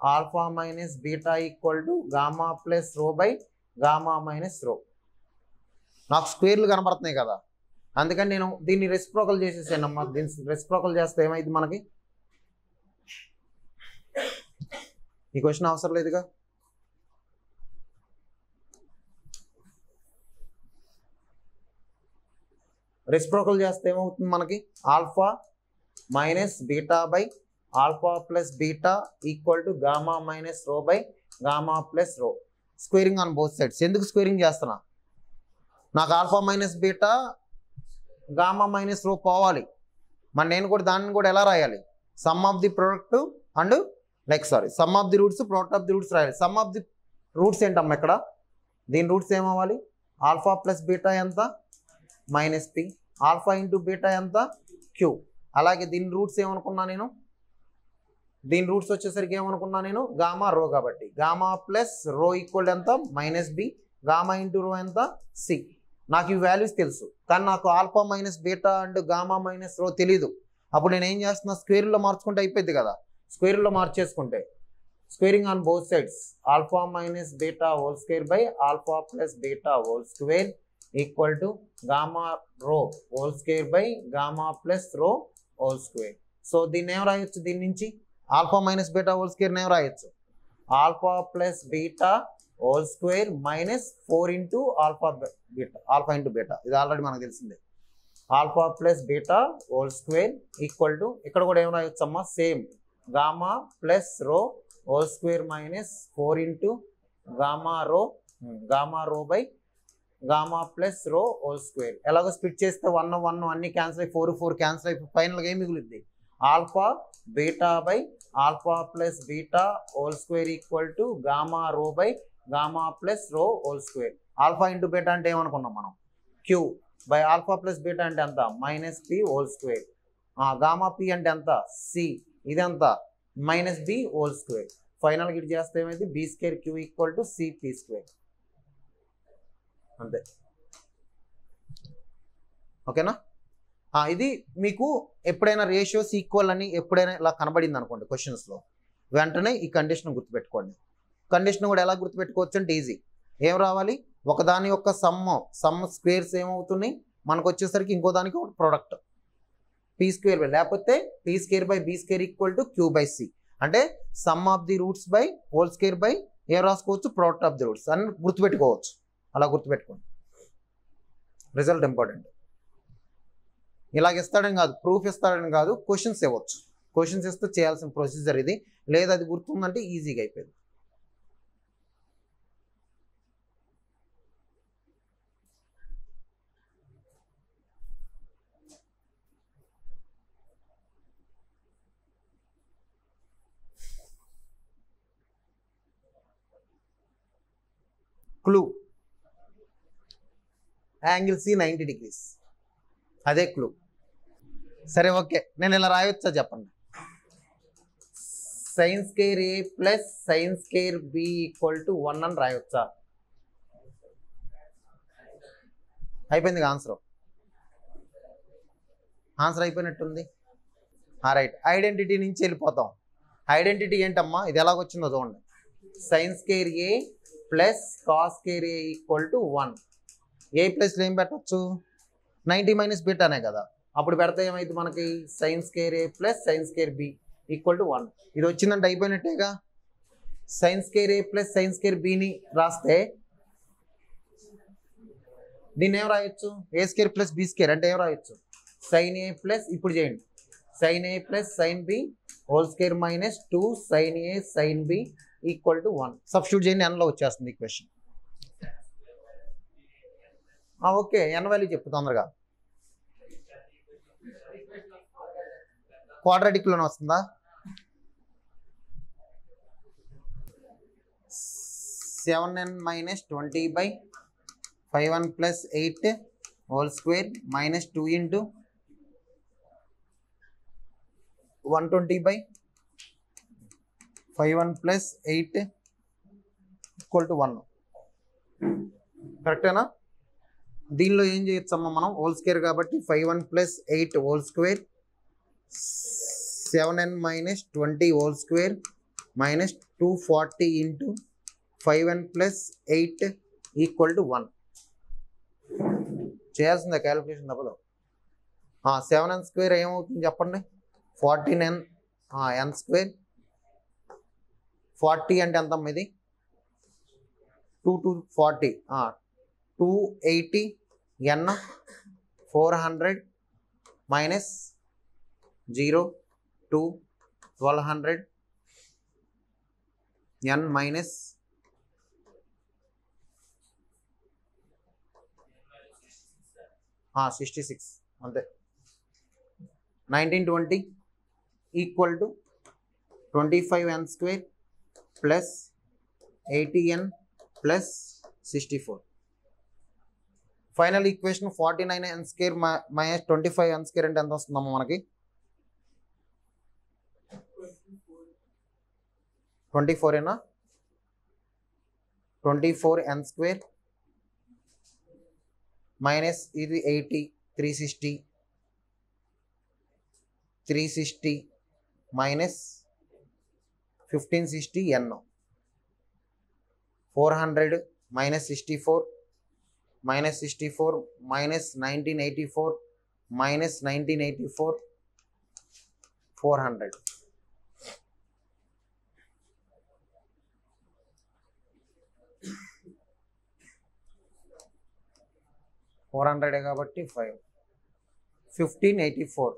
Speaker 1: alpha minus beta equal to gamma plus రో బై గామా మైనస్ రో. నాకు స్క్వేర్లు కనబడుతున్నాయి కదా, అందుకని నేను దీన్ని రెసిప్రోకల్ చేసేసానమ్మా. దీన్ని రెసిప్రోకల్ చేస్తే ఏమైంది మనకి, ఈ క్వశ్చన్ అవసరం లేదుగా. రెసిప్రోకల్ చేస్తే ఏమవుతుంది మనకి, alpha minus beta by alpha plus beta equal to gamma minus rho by gamma plus rho. Squaring on both sides. ఎందుకు స్క్వేరింగ్ చేస్తున్నా, నాకు alpha minus beta gamma minus rho పోవాలి, మరి నేను కూడా దాన్ని కూడా ఎలా రాయాలి, sum of the product and sum of the roots product of the roots రాయాలి. సమ్ ఆఫ్ ది రూట్స్ ఏంటమ్మా ఇక్కడ, దీని రూట్స్ ఏమవ్వాలి, ఆల్ఫా ప్లస్ బీటా ఎంత minus P, alpha into beta ఎంత క్యూ. అలాగే దీని రూట్స్ ఏమనుకున్నా నేను, దీని రూట్స్ వచ్చేసరికి ఏమనుకున్నా నేను, గామా రో కాబట్టి గామా ప్లస్ రో ఈక్వల్ ఎంత మైనస్ బి, గామా ఇంటూ రో ఎంత సి. నాకు ఈ వాల్యూస్ తెలుసు, కానీ నాకు alpha minus beta and gamma minus రో తెలీదు. అప్పుడు నేను ఏం చేస్తున్నా, స్క్వేర్లో మార్చుకుంటే అయిపోయింది కదా, స్క్వేర్లో మార్చేసుకుంటే squaring on both sides alpha minus beta whole square by alpha plus beta whole square equal to gamma rho whole square by gamma plus rho whole square. So దీన్ని ఏం రాయొచ్చు, దీని నుంచి alpha minus beta whole square ఏం రాయొచ్చు, alpha plus beta whole square minus 4 into alpha beta, alpha into beta ఇది ఆల్రెడీ మనకు తెలిసిందే, alpha plus beta whole square equal to ఇక్కడ కూడా ఏం రాయొచ్చు అమ్మా, same gamma plus rho whole square minus 4 into gamma rho by gamma plus rho whole square. ఎలాగో స్ప్లిట్ చేస్తే 1 1 అన్ని క్యాన్సిల్ అయ్యి 4 4 క్యాన్సిల్ అయిపోయి ఫైనల్గా ఏం మిగులుద్ది, alpha beta by alpha plus beta whole square equal to gamma rho by gamma plus rho whole square. Alpha into beta అంటే ఏమనుకున్నాం మనం, Q by alpha plus beta అంటే ఎంత minus P whole square, gamma P అంటే ఎంత సి, ఇదంతా మైనస్ బి హోల్ స్క్వేర్. ఫైనల్గా ఇటు చేస్తే ఏమైంది B square Q equal to CP square. అంతే. ఓకేనా? ఇది మీకు ఎప్పుడైనా రేషియోస్ ఈక్వల్ అని ఎప్పుడైనా ఇలా కనబడింది అనుకోండి క్వశ్చన్స్లో, వెంటనే ఈ కండిషన్ గుర్తుపెట్టుకోండి. కండిషన్ కూడా ఎలా గుర్తుపెట్టుకోవచ్చు అంటే ఈజీ. ఏం రావాలి, ఒకదాని యొక్క సమ్ స్క్వేర్స్ ఏమవుతున్నాయి మనకు వచ్చేసరికి ఇంకో దానికి ఒక ప్రోడక్ట్ పీ స్క్వేర్ బై, లేకపోతే P square by B square equal to Q by C. అంటే sum of the roots by whole square by ఏం రాసుకోవచ్చు ప్రోడక్ట్ ఆఫ్ ది రూట్స్ అని గుర్తుపెట్టుకోవచ్చు. అలా గుర్తుపెట్టుకోండి, రిజల్ట్ ఇంపార్టెంట్. ఇలాగ ఇస్తాడని కాదు, ప్రూఫ్ ఇస్తాడని కాదు, క్వశ్చన్స్ ఇవ్వచ్చు. క్వశ్చన్స్ ఇస్తే చేయాల్సిన ప్రొసీజర్ ఇది. లేదా అది గుర్తుందంటే ఈజీగా అయిపోయింది. క్లూ, యాంగిల్ సి 90 degrees, అదే క్లూ. సరే ఓకే, నేను ఇలా రాయొచ్చా చెప్పండి. Sine square A plus sine square B equal to 1 అని రాయొచ్చా? అయిపోయింది ఆన్సర్. ఆన్సర్ అయిపోయినట్టుంది. రైట్, ఐడెంటిటీ నుంచి వెళ్ళిపోతాం. ఐడెంటిటీ ఏంటమ్మా, ఇది ఎలాగొచ్చిందో చూడండి. Sine square A plus cos square A equal to 1. A ప్లస్లో ఏం పెట్టచ్చు, 90 మైనస్ బీటానే కదా. అప్పుడు పెడితే ఏమైంది మనకి sine square A plus sine square B equal to 1. ఇది వచ్చిందంటే అయిపోయినట్టేగా. Sine square A plus sine square బిని రాస్తే దీన్ని ఏం రాయొచ్చు, A square plus B square అంటే ఏం రాయొచ్చు, సైన్ ఏ ప్లస్, ఇప్పుడు చేయండి, sine A plus sine B whole square minus 2 sine A sine B equal to 1. Substitute చేయండి, ఎన్లో వచ్చేస్తుంది ఈక్వేషన్. ఓకే, ఎన్ వాల్యూ చెప్పు తొందరగా. క్వాడ్రాటిక్లోనే వస్తుందా? 7n minus 20 by 5n plus 8 whole square minus 2 into 120 by 5n plus 8 equal to 1. కరెక్టేనా? దీనిలో ఏం చేయొచ్చమ్మా మనం, హోల్ స్క్వేర్ కాబట్టి 5n plus 8 whole square 7n minus 20 whole square minus 240 into 5n plus 8 equal to 1. చేయాల్సిందే క్యాలిక్యులేషన్ తప్పదు. 7n స్క్వేర్ ఏమవుతుంది చెప్పండి, 14n n స్క్వేర్. 40 అంటే ఎంత ఇది, 2 to 40 280 n 400 minus 0 2 1200 n minus 66 అంతే. 1920 equal to 25n square plus 80n plus 64. Final equation 49n square minus 25n square అంటే ఎంత వస్తుందమ్మా మనకి, 24 24n స్క్వేర్ మైనస్ ఇది 80 360 minus 1560 n 400 minus 64 minus 64 minus 1984 minus 1984 400. కాబట్టి 1584.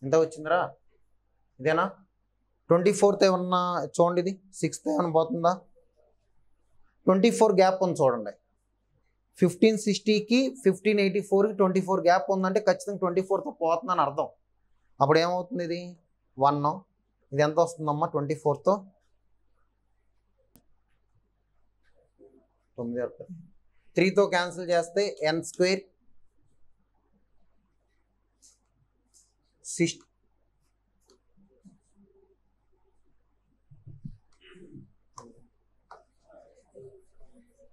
Speaker 1: ఎంత వచ్చిందిరా, ఇదేనా? 24th ఏమన్నా చూడండి, ఇది 6th ఏమన్నా పోతుందా? 24 గ్యాప్ ఉంది చూడండి. 1560కి 1584కి 24 గ్యాప్ ఉందంటే ఖచ్చితంగా 24తో పోతుందని అర్థం. అప్పుడు ఏమవుతుంది, ఇది 1. ఇది ఎంత వస్తుందమ్మా 24తో 9. 3తో క్యాన్సిల్ చేస్తే n స్క్వేర్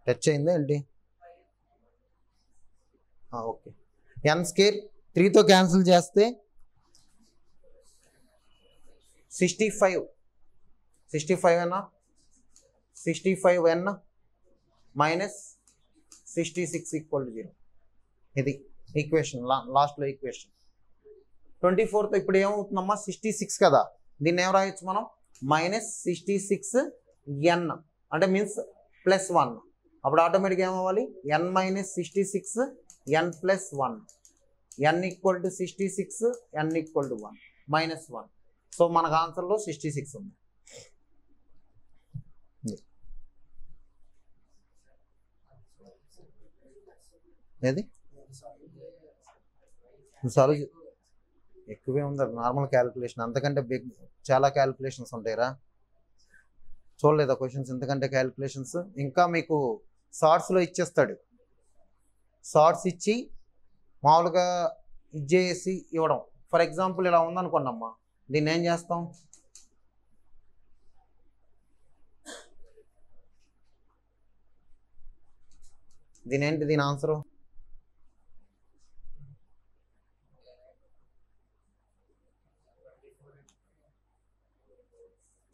Speaker 1: టచ్ అయిందా ఏంటి? ఓకే. ఎన్ స్క్వేర్ 3తో క్యాన్సిల్ చేస్తే 65 అన్నా 65n మైనస్ 66 ఈక్వల్ టు 0. ఇది ఈక్వేషన్, లాస్ట్లో ఈక్వేషన్. 24తో ఇప్పుడు ఏమవుతుందమ్మా? 66 కదా, దీన్ని ఏం రాయొచ్చు మనం? మైనస్ 66n అంటే మీన్స్ +1. అప్పుడు ఆటోమేటిక్గా ఏమవ్వాలి? n minus 66 n plus 1. n equal to 66, n equal to 1 minus 1. So మనకు ఆన్సర్లో 66 ఉంది. ఏది సాల్వ్ ఎక్కువే ఉంది, నార్మల్ క్యాలిక్యులేషన్. అంతకంటే బిగ్ చాలా క్యాలిక్యులేషన్స్ ఉంటాయిరా. చూడలేదా క్వశ్చన్స్? ఇంతకంటే క్యాలిక్యులేషన్స్ ఇంకా మీకు షార్ట్స్లో ఇచ్చేస్తాడు. షార్ట్స్ ఇచ్చి మామూలుగా ఇచ్చేసి ఇవ్వడం. ఫర్ ఎగ్జాంపుల్ ఇలా ఉందనుకోండి అమ్మా, దీన్ని ఏం చేస్తాం? దీని answer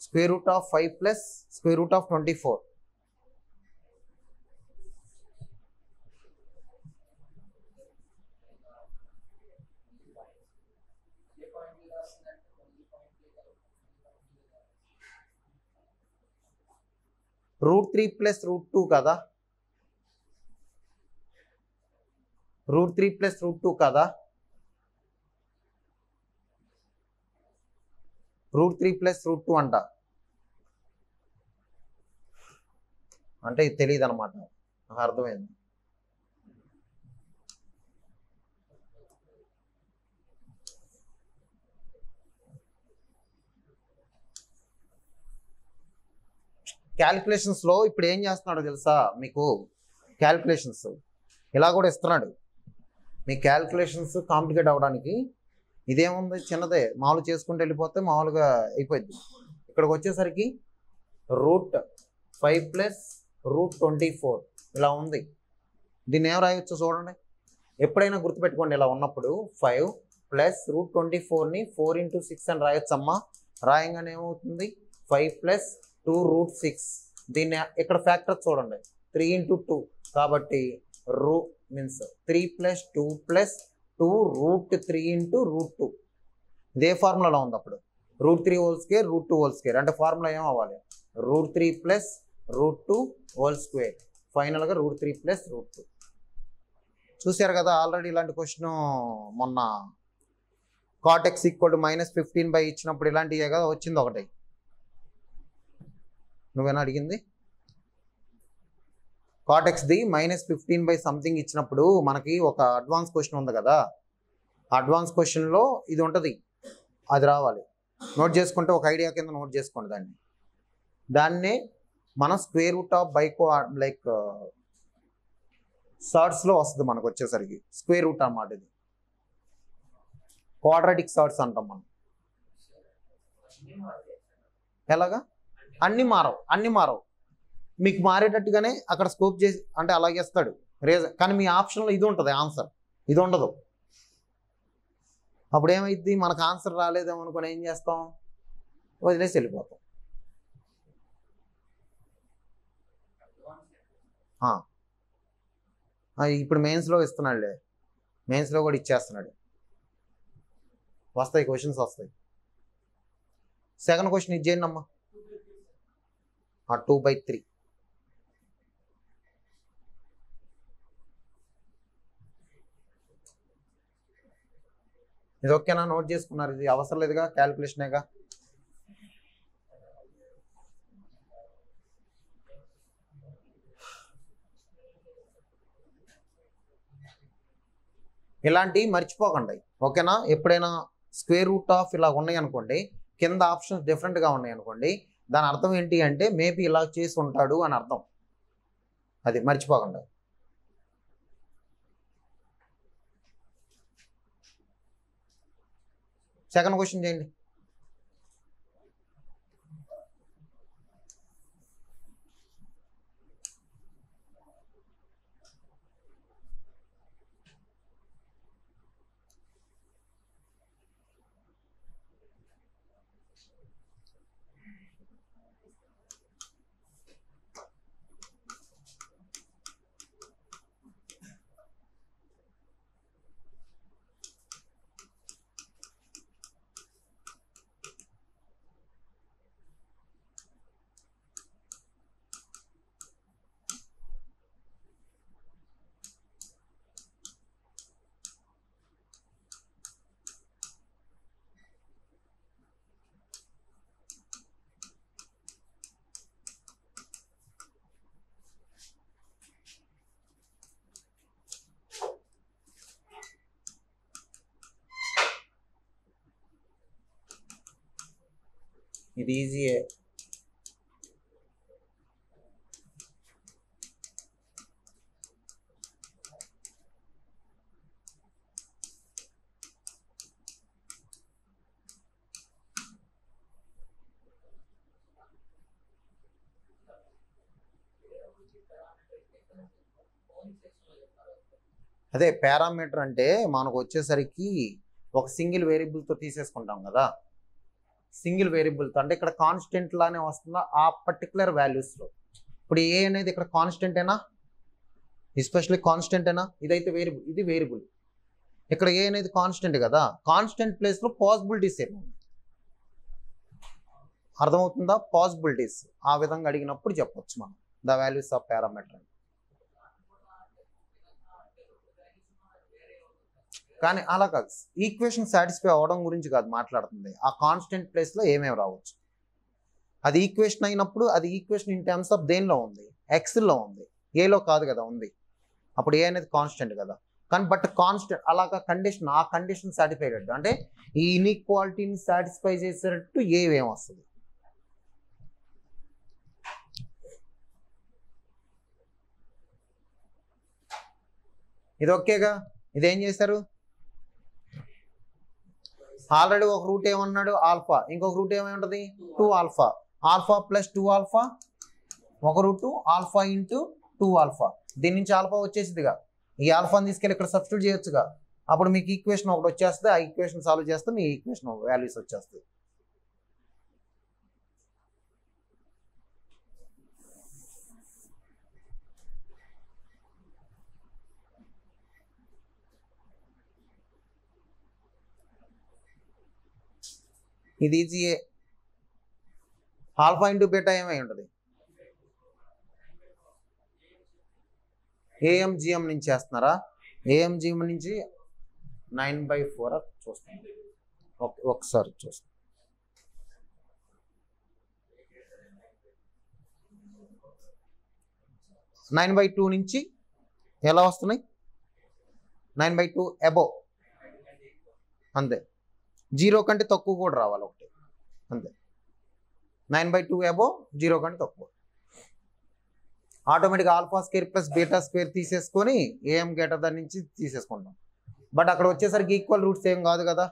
Speaker 1: square root of 5 plus square root of 24. √3 plus √2 కదా, √3 plus √2 కదా, √3 plus √2 అంట. అంటే ఇది తెలియదు అనమాట, నాకు అర్థమైంది. క్యాలిక్యులేషన్స్లో ఇప్పుడు ఏం చేస్తున్నాడో తెలుసా మీకు? క్యాలిక్యులేషన్స్ ఇలా కూడా ఇస్తున్నాడు. మీ క్యాలిక్యులేషన్స్ కాంప్లికేట్ అవ్వడానికి ఇదేముంది, చిన్నదే, మామూలు చేసుకుంటూ వెళ్ళిపోతే మామూలుగా అయిపోద్ది. ఇక్కడికి వచ్చేసరికి √5 plus √24 ఇలా ఉంది. దీన్ని ఏం రాయొచ్చు చూడండి. ఎప్పుడైనా గుర్తుపెట్టుకోండి, ఇలా ఉన్నప్పుడు 5 plus √24ని 4 into 6 అని రాయొచ్చమ్మా. రాయంగానే ఏమవుతుంది? 5 plus 2√6. దీన్ని ఇక్కడ ఫ్యాక్టర్ చూడండి, 3 into 2 కాబట్టి మీన్స్ 3 plus 2 plus 2 √3 into √2. ఇదే ఫార్ములాలో ఉంది. అప్పుడు √3 whole square √2 whole square అంటే ఫార్ములా ఏం అవ్వాలి? √3 plus √2 whole square. ఫైనల్గా √3 plus √2. చూశారు కదా ఆల్రెడీ ఇలాంటి క్వశ్చన్ మొన్న cot x ఈక్వల్ టు -15 ఇచ్చినప్పుడు ఇలాంటివే కదా వచ్చింది ఒకటి. నువ్వేనా అడిగింది? cot xది -15 సంథింగ్ ఇచ్చినప్పుడు మనకి ఒక అడ్వాన్స్ క్వశ్చన్ ఉంది కదా, అడ్వాన్స్ క్వశ్చన్లో ఇది ఉంటుంది, అది రావాలి. నోట్ చేసుకుంటే ఒక ఐడియా కింద నోట్ చేసుకోండి. దాన్నే మనం స్క్వేర్ రూట్ ఆఫ్ లైక్ షార్ట్స్లో వస్తుంది మనకు వచ్చేసరికి స్క్వేర్ రూట్ అన్నమాట. ఇది క్వాడ్రాటిక్ షార్ట్స్ అంటాం మనం. ఎలాగా? అన్ని మారవు. మీకు మారేటట్టుగానే అక్కడ స్కోప్ చేసి అంటే అలాగే ఇస్తాడు రీజన్. కానీ మీ ఆప్షన్లో ఇది ఉంటుంది, ఆన్సర్ ఇది ఉండదు. అప్పుడు ఏమైంది? మనకు ఆన్సర్ రాలేదేమో అనుకుని ఏం చేస్తాం? వదిలేసి వెళ్ళిపోతాం. ఇప్పుడు మెయిన్స్లో ఇస్తున్నాడులే, మెయిన్స్లో కూడా ఇచ్చేస్తున్నాడు. వస్తాయి క్వశ్చన్స్ వస్తాయి. సెకండ్ క్వశ్చన్ ఇచ్చేయండి అమ్మా. 2/3. ఇది ఓకేనా? నోట్ చేసుకున్నారు? ఇది అవసరం లేదుగా, క్యాలిక్యులేషనేగా. ఇలాంటివి మర్చిపోకండి, ఓకేనా? ఎప్పుడైనా స్క్వేర్ రూట్ ఆఫ్ ఇలా ఉన్నాయి అనుకోండి, కింద ఆప్షన్స్ డిఫరెంట్గా ఉన్నాయి అనుకోండి, దాని అర్థం ఏంటి అంటే మేబీ ఇలా చేసి ఉంటాడు అని అర్థం. అది మర్చిపోకండి. సెకండ్ క్వశ్చన్ చేయండి. ఇది ఈజీయే. అదే పారామీటర్ అంటే మనకు వచ్చేసరికి ఒక సింగిల్ వేరియబుల్తో తీసేసుకుంటాం కదా, సింగిల్ వేరియబుల్తో అంటే ఇక్కడ కాన్స్టెంట్ లానే వస్తుందా ఆ పర్టికులర్ వాల్యూస్లో. ఇప్పుడు ఏ అనేది ఇక్కడ కాన్స్టెంట్ అయినా, ఎస్పెషల్లీ కాన్స్టెంట్ అయినా, ఇదైతే వేరియబుల్, ఇది వేరియబుల్. ఇక్కడ ఏ అనేది కాన్స్టెంట్ కదా, కాన్స్టెంట్ ప్లేస్లో పాసిబిలిటీస్ ఏముంది అర్థమవుతుందా? పాసిబిలిటీస్ ఆ విధంగా అడిగినప్పుడు చెప్పొచ్చు మనం ద వాల్యూస్ ఆఫ్ పారామీటర్. కానీ అలా కాదు, ఈక్వేషన్ సాటిస్ఫై అవ్వడం గురించి కాదు మాట్లాడుతుంది, ఆ కాన్స్టెంట్ ప్లేస్లో ఏమేమి రావచ్చు. అది ఈక్వేషన్ అయినప్పుడు అది ఈక్వేషన్ ఇన్ టర్మ్స్ ఆఫ్ దేనిలో ఉంది, ఎక్స్లో ఉంది, ఏలో కాదు కదా ఉంది. అప్పుడు ఏ అనేది కాన్స్టెంట్ కదా. కానీ బట్ కాన్స్టెంట్ అలాగా కండిషన్, ఆ కండిషన్ సాటిస్ఫై అయ్యేటట్టు అంటే ఈ ఇన్ఈక్వాలిటీని సాటిస్ఫై చేసేటట్టు ఏమొస్తుంది. ఇది ఓకేగా. ఇదేం చేశారు, ఆల్రెడీ ఒక రూట్ ఏమన్నాడు ఆల్ఫా, ఇంకొక రూట్ ఏమై ఉంటుంది 2 ఆల్ఫా, ఆల్ఫా ప్లస్ 2 ఆల్ఫా, ఒక రూటు ఆల్ఫా ఇంటూ 2 ఆల్ఫా. దీని నుంచి ఆల్ఫా వచ్చేసిదిగా, ఈ ఆల్ఫాని తీసుకెళ్ళి ఇక్కడ సబ్స్టిట్యూట్ చేయొచ్చుగా. అప్పుడు మీకు ఈక్వేషన్ ఒకటి వచ్చేస్తుంది, ఆ ఈక్వేషన్ సాల్వ్ చేస్తే మీ ఈక్వేషన్ వాల్యూస్ వచ్చేస్తుంది. ఇది ఈజీయే. ఆల్ఫా ఇంటూ బీటా ఏమై ఉంటుంది, ఏఎంజిఎం నుంచి చేస్తున్నారా, ఏఎంజిఎం నుంచి 9/4 చూస్తాం. ఒకసారి చూస్తాం. నైన్ బై టూ నుంచి ఎలా వస్తున్నాయి, 9/2 అబోవ్ అంతే, 0 కంటే తక్కువ కూడా రావాలి ఒకటి అంతే. 9/2 అబోవ్, 0 కంటే తక్కువ. ఆటోమేటిక్గా alpha square plus beta square తీసేసుకొని ఏఎం గేటర్ దాని నుంచి తీసేసుకుంటాం. బట్ అక్కడ వచ్చేసరికి ఈక్వల్ రూట్స్ ఏం కాదు కదా,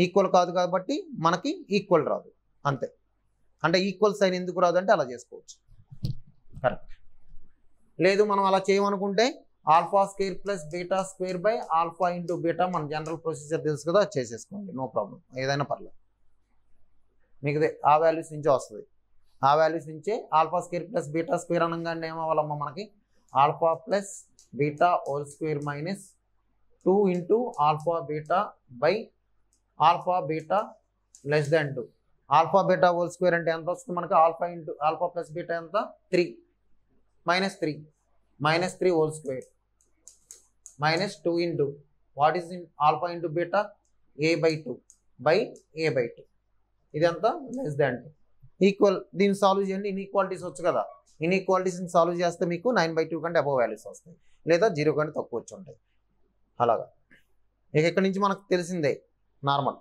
Speaker 1: ఈక్వల్ కాదు కాబట్టి మనకి ఈక్వల్ రాదు అంతే. అంటే ఈక్వల్ సైన్ ఎందుకు రాదు అంటే అలా చేసుకోవచ్చు, కరెక్ట్. లేదు మనం అలా చేయమనుకుంటే alpha square plus beta square by alpha into beta, మన జనరల్ ప్రొసీజర్ తెలుసు కదా, అది చేసేసుకోండి, నో ప్రాబ్లం, ఏదైనా పర్లేదు. మీకు ఆ వాల్యూస్ నుంచే వస్తుంది, ఆ వాల్యూస్ నుంచే alpha square plus beta square అనగానే ఏమవ్వాలమ్మా మనకి, alpha plus beta whole square minus 2 into alpha beta by alpha beta less than 2. Alpha beta whole square అంటే ఎంత వస్తుంది మనకి, alpha into alpha plus beta ఎంత 3, -3 whole square minus 2 into what is in alpha into beta, a/2 by a/2. ఇదంతా లెస్ దాన్ 2. ఈక్వల్, దీన్ని సాల్వ్ చేయండి, ఇన్ఈక్వాలిటీస్ వచ్చు కదా, ఇన్ఈక్వాలిటీస్ని సాల్వ్ చేస్తే మీకు 9/2 కంటే అబోవ్ వాల్యూస్ వస్తాయి, లేదా 0 కంటే తక్కువ వచ్చి ఉంటాయి. అలాగా ఇక ఇక్కడ నుంచి మనకు తెలిసిందే నార్మల్.